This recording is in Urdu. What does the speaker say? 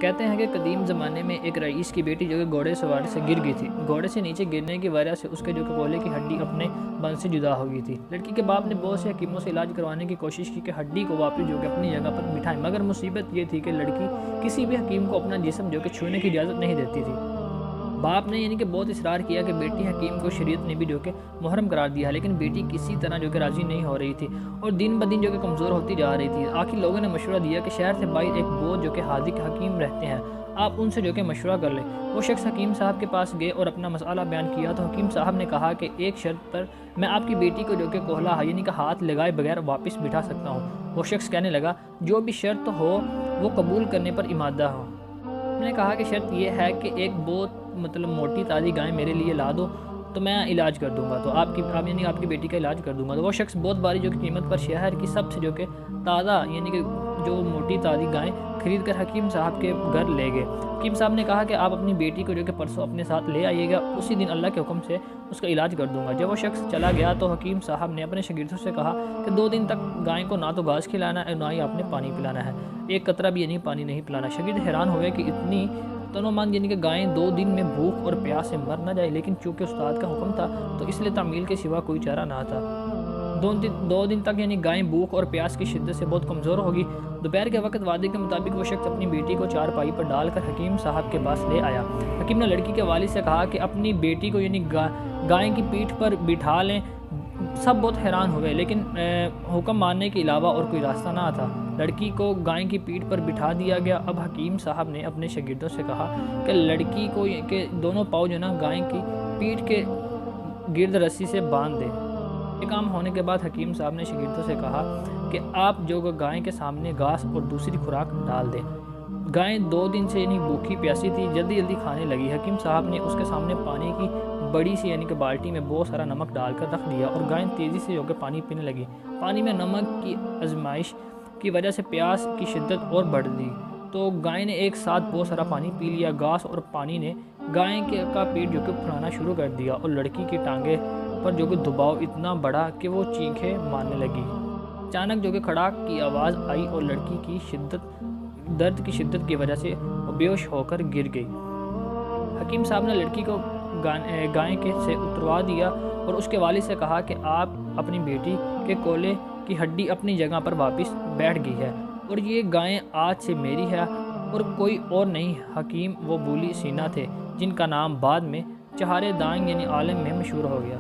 کہتے ہیں کہ قدیم زمانے میں ایک رئیس کی بیٹی جو کہ گھوڑے سواری سے گر گئی تھی۔ گھوڑے سے نیچے گرنے کی وجہ سے اس کے جو کہ کولے کی ہڈی اپنے بدن سے جدا ہو گئی تھی۔ لڑکی کے باپ نے بہت سے حکیموں سے علاج کروانے کی کوشش کی کہ ہڈی کو واپس جو کہ اپنی جگہ پر بٹھائیں، مگر مصیبت یہ تھی کہ لڑکی کسی بھی حکیم کو اپنا جسم جو کہ چھونے کی اجازت نہیں دیتی تھی۔ باپ نے یعنی کہ بہت اصرار کیا کہ بیٹی حکیم کو شریعت نے بھی جو کہ محرم قرار دیا، لیکن بیٹی کسی طرح جو کہ راضی نہیں ہو رہی تھی اور دن بدن جو کہ کمزور ہوتی جا رہی تھی۔ آخر لوگوں نے مشورہ دیا کہ شہر سے باہر ایک بہت جو کہ حاذق حکیم رہتے ہیں، آپ ان سے جو کہ مشورہ کر لیں۔ وہ شخص حکیم صاحب کے پاس گئے اور اپنا مسئلہ بیان کیا تو حکیم صاحب نے کہا کہ ایک شرط پر میں آپ کی بیٹی کو جو کہ کوہلا یعنی کہ ہاتھ لگائے بغیر واپس بٹھا سکتا ہوں۔ وہ شخص کہنے لگا جو بھی شرط ہو وہ قبول کرنے پر آمادہ ہو۔ میں نے کہا کہ شرط یہ ہے کہ ایک بہت موٹی تازی گائے میرے لیے لا دو تو میں علاج کر دوں گا، تو آپ کی بیٹی کا علاج کر دوں گا۔ تو وہ شخص بہت باری جو کہ قیمت پر شہر کی سب سے جو کہ تازہ یعنی کہ جو موٹی تازی گائیں خرید کر حکیم صاحب کے گھر لے گئے۔ حکیم صاحب نے کہا کہ آپ اپنی بیٹی کو جو کہ پرسوں اپنے ساتھ لے آئیے گا، اسی دن اللہ کے حکم سے اس کا علاج کر دوں گا۔ جب وہ شخص چلا گیا تو حکیم صاحب نے اپنے شاگردوں سے کہا کہ 2 دن تک گائے کو نہ تو گھاس کھلانا ہے نہ ہی آپ نے پانی پلانا ہے، ایک قطرہ بھی یعنی پانی نہیں پلانا۔ شاگرد حیران ہوئے کہ اتنی تنو من یعنی کہ گائیں 2 دن میں بھوک اور پیاس سے مر نہ جائے، لیکن چونکہ استاد کا حکم تھا تو اس لیے تعمیل کے سوا کوئی چارہ نہ تھا۔ 2 دن تک یعنی گائیں بھوک اور پیاس کی شدت سے بہت کمزور ہوگی۔ دوپہر کے وقت وعدے کے مطابق وہ شخص اپنی بیٹی کو چارپائی پر ڈال کر حکیم صاحب کے پاس لے آیا۔ حکیم نے لڑکی کے والد سے کہا کہ اپنی بیٹی کو یعنی گائیں کی پیٹھ پر بٹھا لیں۔ سب بہت حیران ہوئے، لیکن حکم ماننے کے علاوہ اور کوئی راستہ نہ تھا۔ لڑکی کو گائیں کی پیٹھ پر بٹھا دیا گیا۔ اب حکیم صاحب نے اپنے شاگردوں سے کہا کہ لڑکی کو کہ دونوں پاؤں جو نا گائیں کی پیٹھ کے گرد رسی سے باندھ دیں۔ یہ کام ہونے کے بعد حکیم صاحب نے شاگردوں سے کہا کہ آپ جو گائیں کے سامنے گھاس اور دوسری خوراک ڈال دیں۔ گائیں 2 دن سے یعنی بھوکی پیاسی تھی، جلدی کھانے لگی۔ حکیم صاحب نے اس کے سامنے پانی کی بڑی سی یعنی کہ بالٹی میں بہت سارا نمک ڈال کر رکھ دیا اور گائیں تیزی سے جو کہ پانی پینے لگی۔ پانی میں نمک کی آزمائش کی وجہ سے پیاس کی شدت اور بڑھ دی تو گائیں نے ایک ساتھ بہت سارا پانی پی لیا۔ گھاس اور پانی نے گائیں کا پیٹ جو کہ پھلانا شروع کر دیا اور لڑکی کی ٹانگیں پر جو کہ دباؤ اتنا بڑھا کہ وہ چینخیں مارنے لگی۔ اچانک جو کہ کھڑاک کی آواز آئی اور لڑکی کی درد کی شدت کی وجہ سے وہ بے ہوش ہو کر گر گئی۔ حکیم صاحب نے لڑکی کو گائیں کے سے اتروا دیا اور اس کے والد سے کہا کہ آپ اپنی بیٹی کے کولے کی ہڈی اپنی جگہ پر واپس بیٹھ گئی ہے اور یہ گائیں آج سے میری ہے اور کوئی اور نہیں۔ حکیم وہ بولی سینا تھے جن کا نام بعد میں چہارے دائیں یعنی عالم میں مشہور ہو گیا۔